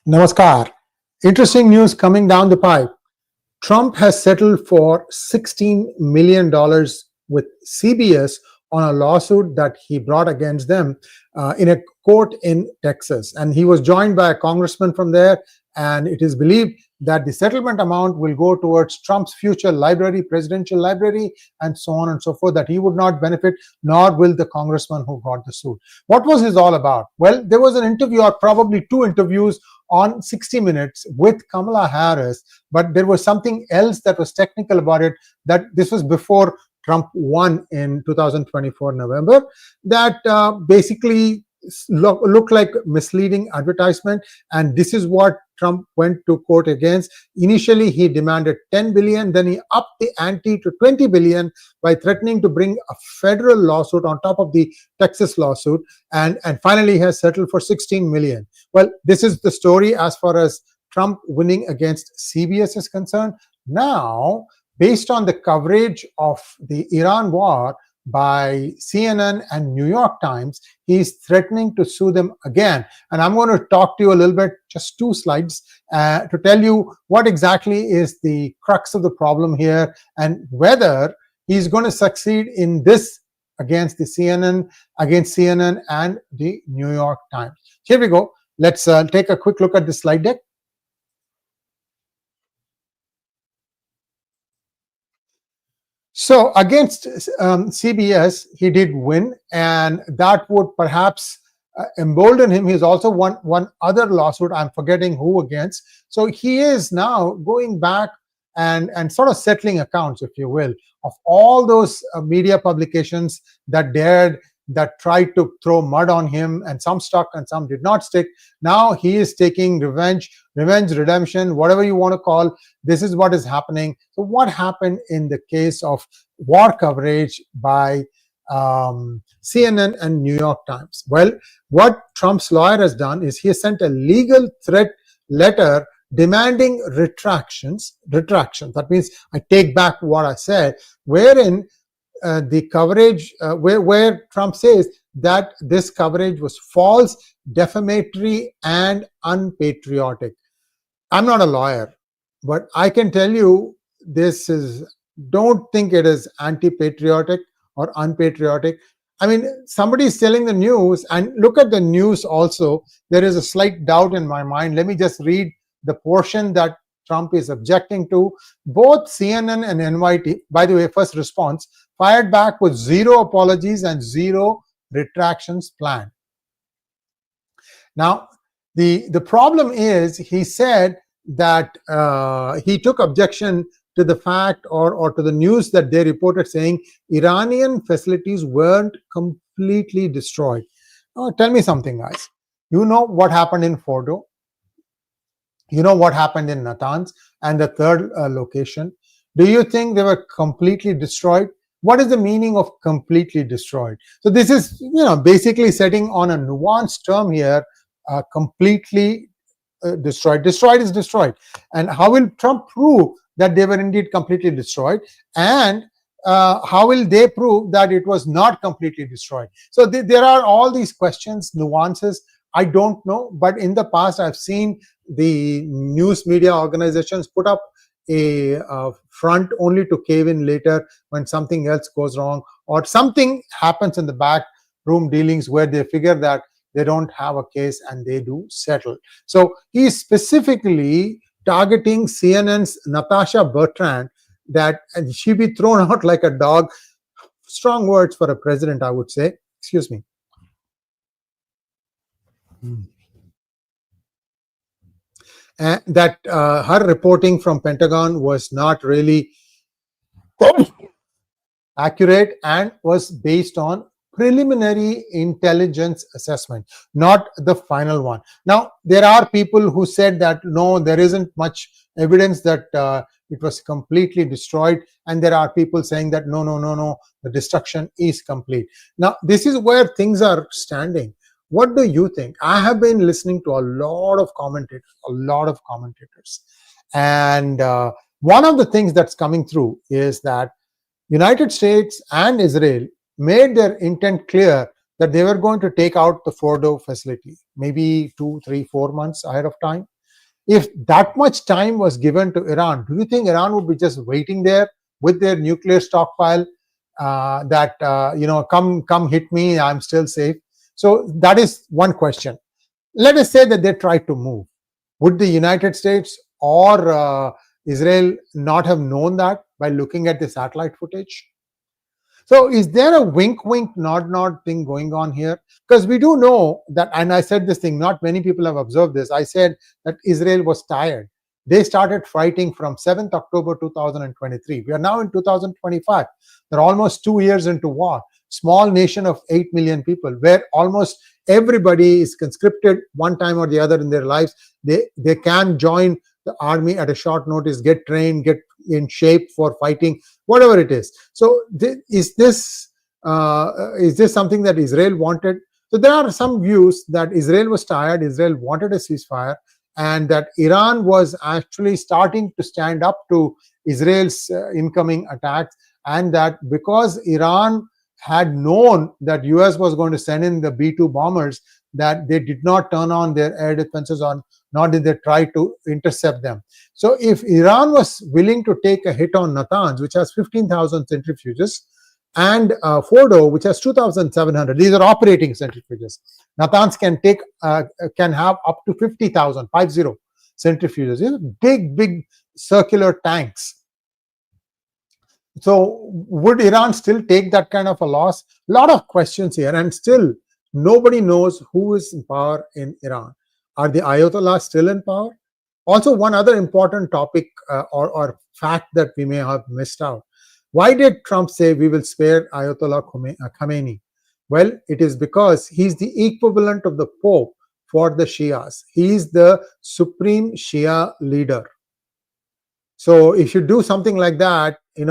Namaskar. Interesting news coming down the pipe. Trump has settled for $16 million with CBS on a lawsuit that he brought against them in a court in Texas. And he was joined by a congressman from there. And it is believed that the settlement amount will go towards Trump's future library, presidential library, and so on and so forth, that he would not benefit, nor will the congressman who got the suit. What was this all about? Well, there was an interview, or probably two interviews, on 60 Minutes with Kamala Harris, but there was something else that was technical about it, that this was before Trump won in 2024 November, that basically looked like misleading advertisement, and this is what Trump went to court against. Initially, he demanded $10 billion, then he upped the ante to $20 billion by threatening to bring a federal lawsuit on top of the Texas lawsuit, and finally he has settled for $16 million. Well, this is the story as far as Trump winning against CBS is concerned. Now, based on the coverage of the Iran war by CNN and New York Times, he's threatening to sue them again. And I'm going to talk to you a little bit, just 2 slides, to tell you what exactly is the crux of the problem here and whether he's going to succeed in this against CNN and the New York Times. Here we go. Let's take a quick look at the slide deck. So against CBS, he did win, and that would perhaps embolden him. He's also won one other lawsuit, I'm forgetting who against. So he is now going back and sort of settling accounts, if you will, of all those media publications that tried to throw mud on him, and some stuck and some did not stick. Now he is taking revenge, redemption, whatever you want to call. This is what is happening. So what happened in the case of war coverage by CNN and New York Times? Well, what Trump's lawyer has done is he has sent a legal threat letter demanding retractions. That means I take back what I said, wherein the coverage where Trump says that this coverage was false, defamatory, and unpatriotic. I'm not a lawyer, but I can tell you this is, don't think it is anti-patriotic or unpatriotic. I mean, somebody is telling the news, and look at the news also. There is a slight doubt in my mind. Let me just read the portion that Trump is objecting to. Both CNN and NYT, by the way, first response, fired back with 0 apologies and 0 retractions planned. Now, the problem is, he said that he took objection to the fact or to the news that they reported saying Iranian facilities weren't completely destroyed. Tell me something, guys. You know what happened in Fordo? You know what happened in Natanz and the third location? Do you think they were completely destroyed? What is the meaning of completely destroyed? So this is, basically setting on a nuanced term here, completely destroyed. Destroyed is destroyed. And how will Trump prove that they were indeed completely destroyed? And how will they prove that it was not completely destroyed? So there are all these questions, nuances. I don't know, but in the past I've seen the news media organizations put up a front only to cave in later when something else goes wrong or something happens in the back room dealings where they figure that they don't have a case and they do settle. So he's specifically targeting CNN's Natasha Bertrand, that she be thrown out like a dog. Strong words for a president, I would say. Excuse me. And that her reporting from Pentagon was not really accurate and was based on preliminary intelligence assessment, not the final one. Now, there are people who said that no, there isn't much evidence that it was completely destroyed, and there are people saying that no, the destruction is complete. Now, this is where things are standing. What do you think? I have been listening to a lot of commentators, and one of the things that's coming through is that United States and Israel made their intent clear that they were going to take out the Fordo facility, maybe 2, 3, 4 months ahead of time. If that much time was given to Iran, do you think Iran would be just waiting there with their nuclear stockpile that come hit me, I'm still safe? So that is one question. Let us say that they tried to move. Would the United States or Israel not have known that by looking at the satellite footage? So is there a wink, wink, nod, nod thing going on here? Because we do know that, and I said this thing, not many people have observed this. I said that Israel was tired. They started fighting from 7th October 2023. We are now in 2025. They're almost 2 years into war. Small nation of 8 million people, where almost everybody is conscripted one time or the other in their lives. They can join the army at a short notice, get trained, get in shape for fighting, whatever it is. So is this something that Israel wanted? So there are some views that Israel was tired, Israel wanted a ceasefire, and that Iran was actually starting to stand up to Israel's incoming attacks, and that because Iran had known that US was going to send in the B-2 bombers, that they did not turn on their air defenses, on nor did they try to intercept them. So if Iran was willing to take a hit on Natanz, which has 15,000 centrifuges, and Fordo, which has 2,700, these are operating centrifuges. Natanz can have up to 50,000, 50 centrifuges. These are big circular tanks. So would Iran still take that kind of a loss? A lot of questions here, and still nobody knows who is in power in Iran. Are the Ayatollahs still in power? Also, one other important topic or fact that we may have missed out. Why did Trump say we will spare Ayatollah Khamenei? Well, it is because he's the equivalent of the Pope for the Shias. He is the supreme Shia leader. So if you do something like that, a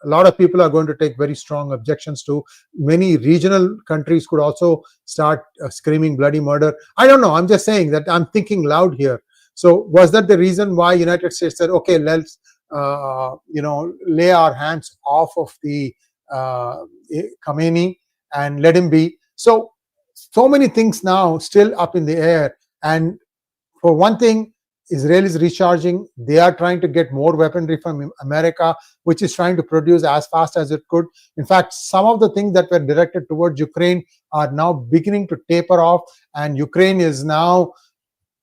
lot of people are going to take very strong objections to. Many regional countries could also start screaming bloody murder. I don't know. I'm just saying that I'm thinking loud here. So was that the reason why United States said, okay, let's lay our hands off of the Khamenei and let him be? So many things now still up in the air. And for one thing, Israel is recharging. They are trying to get more weaponry from America, which is trying to produce as fast as it could. In fact, some of the things that were directed towards Ukraine are now beginning to taper off, and Ukraine is now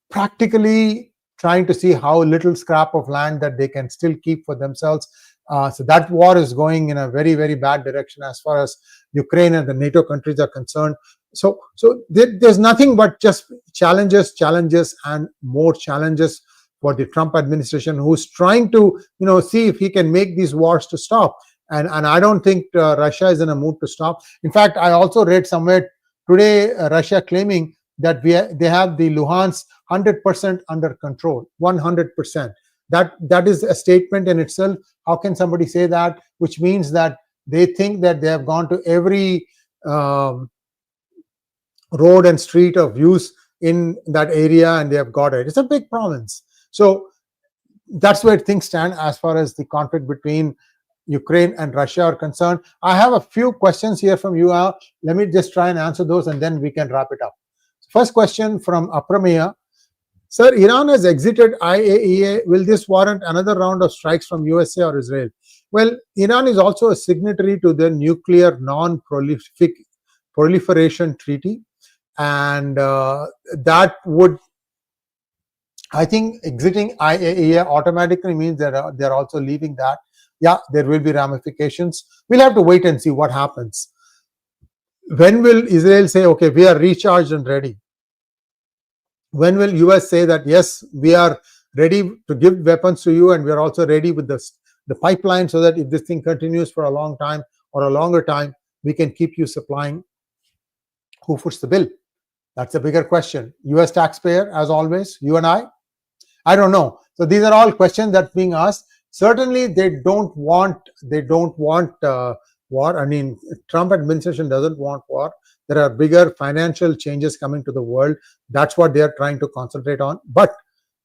practically trying to see how little scrap of land that they can still keep for themselves. So that war is going in a very, very bad direction as far as Ukraine and the NATO countries are concerned. So there's nothing but just challenges, and more challenges for the Trump administration, who's trying to, see if he can make these wars to stop. And I don't think Russia is in a mood to stop. In fact, I also read somewhere today, Russia claiming that they have the Luhansk 100% under control, 100%. That is a statement in itself. How can somebody say that? Which means that they think that they have gone to every road and street of use in that area and they have got it. It's a big province. So that's where things stand as far as the conflict between Ukraine and Russia are concerned. I have a few questions here from you. Let me just try and answer those, and then we can wrap it up. First question from 𝗓𝗡. Sir, Iran has exited IAEA. Will this warrant another round of strikes from USA or Israel? Well, Iran is also a signatory to the Nuclear Non-Proliferation Treaty. And that would, I think, exiting IAEA automatically means that they're also leaving that. Yeah, there will be ramifications. We'll have to wait and see what happens. When will Israel say, okay, we are recharged and ready? When will US say that, yes, we are ready to give weapons to you, and we are also ready with the pipeline, so that if this thing continues for a long time or a longer time, we can keep you supplying? Who foots the bill? That's a bigger question. US taxpayer, as always, you and I don't know. So these are all questions that's being asked. Certainly they don't want war. I mean, Trump administration doesn't want war. There are bigger financial changes coming to the world. That's what they are trying to concentrate on. But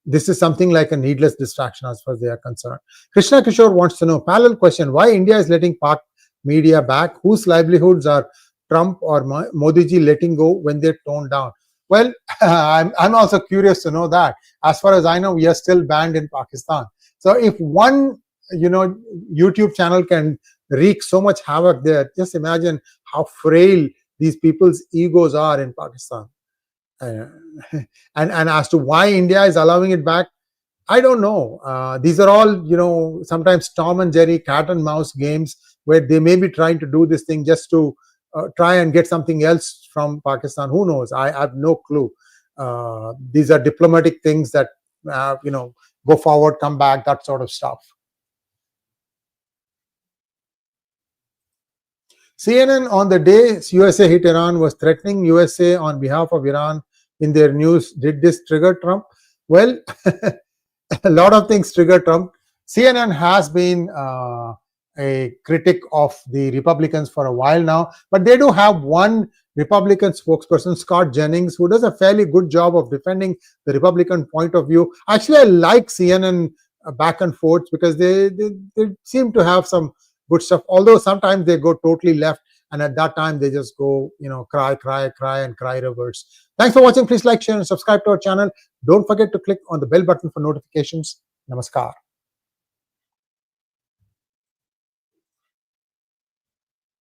this is something like a needless distraction as far as they are concerned. Krishna Kishore wants to know, parallel question, why India is letting Pak media back? Whose livelihoods are Trump or Modi ji letting go when they tone down? Well, I'm also curious to know that. As far as I know, we are still banned in Pakistan. So if one, YouTube channel can wreak so much havoc there, just imagine how frail these people's egos are in Pakistan. And as to why India is allowing it back, I don't know. These are all, sometimes Tom and Jerry cat and mouse games where they may be trying to do this thing just to try and get something else from Pakistan. Who knows? I have no clue. These are diplomatic things that, go forward, come back, that sort of stuff. CNN, on the day USA hit Iran, was threatening USA on behalf of Iran in their news. Did this trigger Trump? Well, a lot of things trigger Trump. CNN has been a critic of the Republicans for a while now, but they do have one Republican spokesperson, Scott Jennings, who does a fairly good job of defending the Republican point of view. Actually, I like CNN back and forth because they seem to have some good stuff, although sometimes they go totally left, and at that time they just go, cry and cry reverse. Thanks for watching. Please like, share and subscribe to our channel. Don't forget to click on the bell button for notifications. Namaskar.